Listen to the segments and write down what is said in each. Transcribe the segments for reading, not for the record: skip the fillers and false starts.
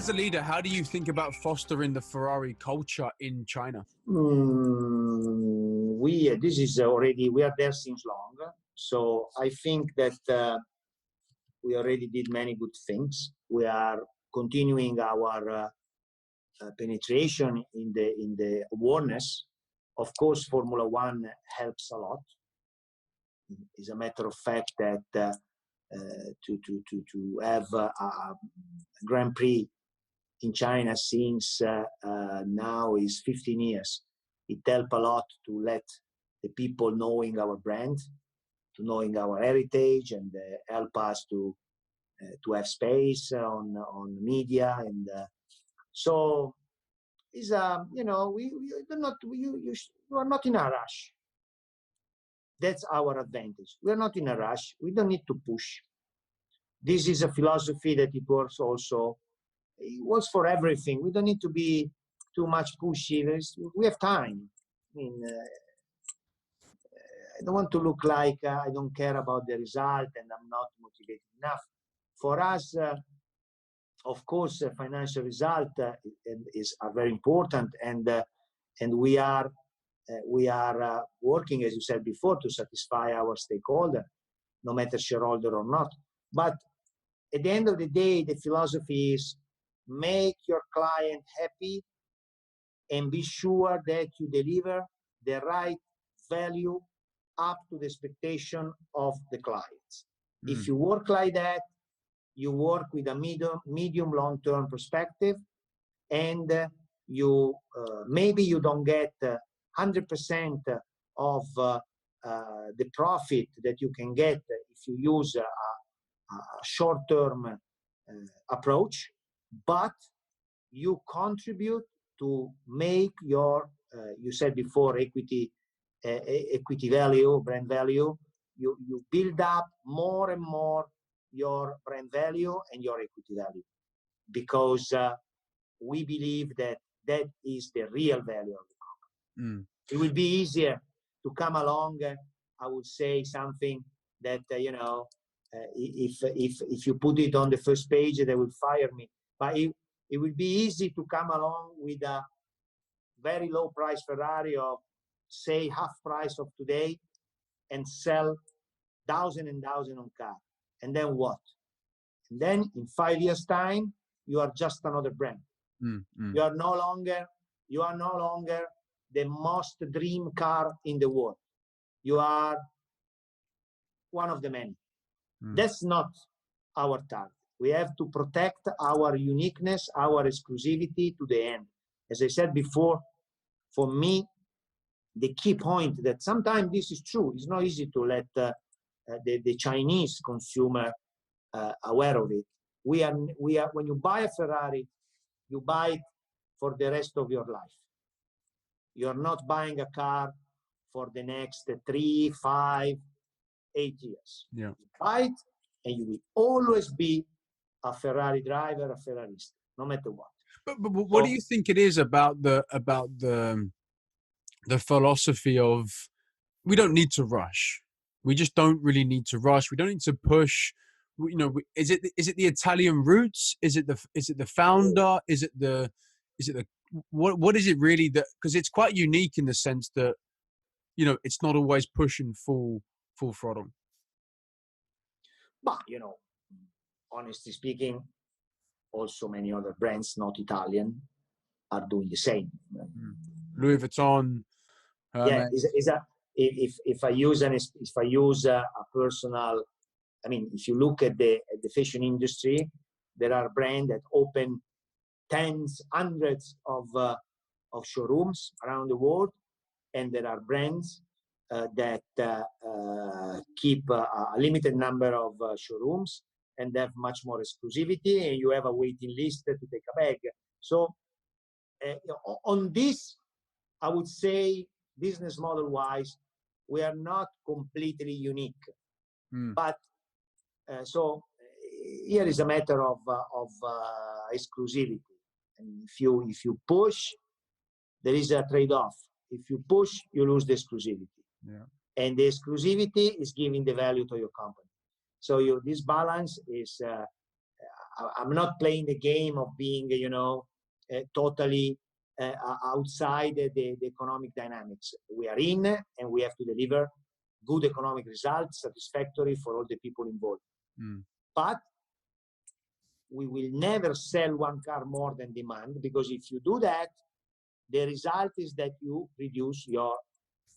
as a leader, how do you think about fostering the Ferrari culture in China? This is already, we are there since long. So I think that we already did many good things. We are continuing our penetration in the awareness. Of course, Formula One helps a lot. It's a matter of fact that to have a Grand Prix in China since now is 15 years. It helps a lot to let the people knowing our brand, to knowing our heritage, and help us to have space on media. And so is you know, we do not, you are not in a rush. That's our advantage. We are not in a rush. We don't need to push. This is a philosophy that it works also. It works for everything. We don't need to be too much pushy. We have time. I mean, I don't want to look like I don't care about the result and I'm not motivated enough. For us, of course, financial result are very important, and we are working, as you said before, to satisfy our stakeholder, no matter shareholder or not. But at the end of the day, the philosophy is make your client happy and be sure that you deliver the right value up to the expectation of the clients. If you work like that, you work with a medium long-term perspective, and you maybe you don't get 100% of the profit that you can get if you use a short-term approach, but you contribute to make your, you said before, equity value, brand value. You build up more and more your brand value and your equity value, because we believe that that is the real value of the company. It will be easier to come along, I would say something that, you know, if you put it on the first page, they will fire me. But it will be easy to come along with a very low price Ferrari of, say, half price of today and sell thousands and thousands of cars. And then what? And then in 5 years' time, you are just another brand. You are no longer the most dream car in the world. You are one of the many. That's not our target. We have to protect our uniqueness, our exclusivity to the end. As I said before, for me, the key point that sometimes this is true. It's not easy to let the Chinese consumer aware of it. We are when you buy a Ferrari, you buy it for the rest of your life. You're not buying a car for the next 3, 5, 8 years. Yeah. You buy it, and you will always be a Ferrari driver, a Ferrarista, no matter what. But what do you think it is about the philosophy of we don't need to rush? We just don't really need to rush. We don't need to push. You know, is it the Italian roots? Is it the founder? Is it the what is it really that, because it's quite unique in the sense that, you know, it's not always pushing full throttle. But, you know, honestly speaking, also many other brands not Italian are doing the same. Louis Vuitton. Yeah, if I use a personal, I mean, if you look at the fashion industry, there are brands that open tens, hundreds of showrooms around the world, and there are brands that keep a limited number of showrooms and have much more exclusivity, and you have a waiting list to take a bag. So on this, I would say, business model wise, we are not completely unique. But so here is a matter of exclusivity. And if you push, there is a trade-off. If you push, you lose the exclusivity. Yeah. And the exclusivity is giving the value to your company. So this balance is, I'm not playing the game of being, totally outside the economic dynamics. We are in, and we have to deliver good economic results, satisfactory for all the people involved. But we will never sell one car more than demand, because if you do that, the result is that you reduce your,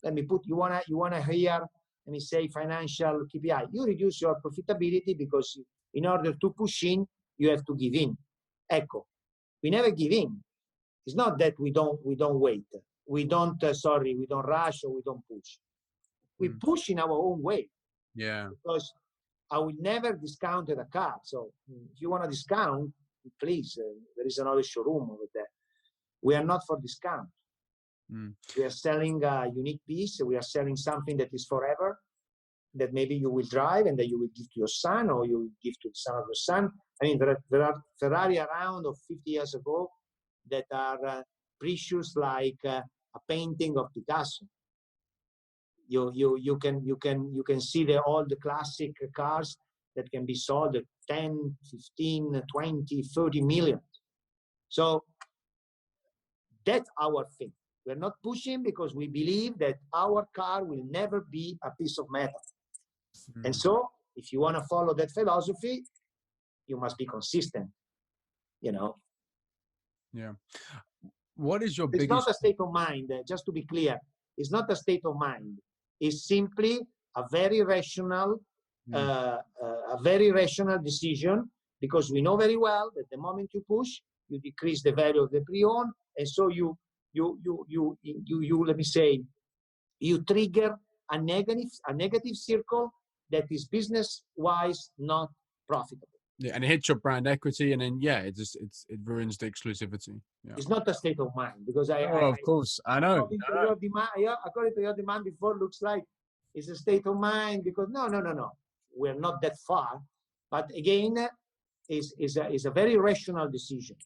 you wanna hear, let me say, financial KPI. You reduce your profitability, because in order to push in, you have to give in. Ecco, we never give in. It's not that we don't wait. We don't rush, or we don't push. We push in our own way. Yeah. Because I will never discount a car. So if you want to discount, please, there is another showroom over there. We are not for discount. We are selling a unique piece. We are selling something that is forever, that maybe you will drive and that you will give to your son, or you will give to the son of your son. I mean, there are Ferrari around of 50 years ago that are precious, like a painting of Picasso. You can see all the classic cars that can be sold at 10, 15, 20, 30 million. So that's our thing. We're not pushing because we believe that our car will never be a piece of metal. And so if you want to follow that philosophy, you must be consistent, Yeah. What is your biggest... It's not a state of mind, just to be clear. It's not a state of mind. It's simply a very rational, decision, because we know very well that the moment you push, you decrease the value of the pre-owned, and so you let me say, you trigger a negative circle that is business-wise not profitable. Yeah, and it hits your brand equity, and then it ruins the exclusivity. Yeah. It's not a state of mind, because of course, I know. According to your demand before, looks like it's a state of mind, because no. We're not that far, but again, is a very rational decision.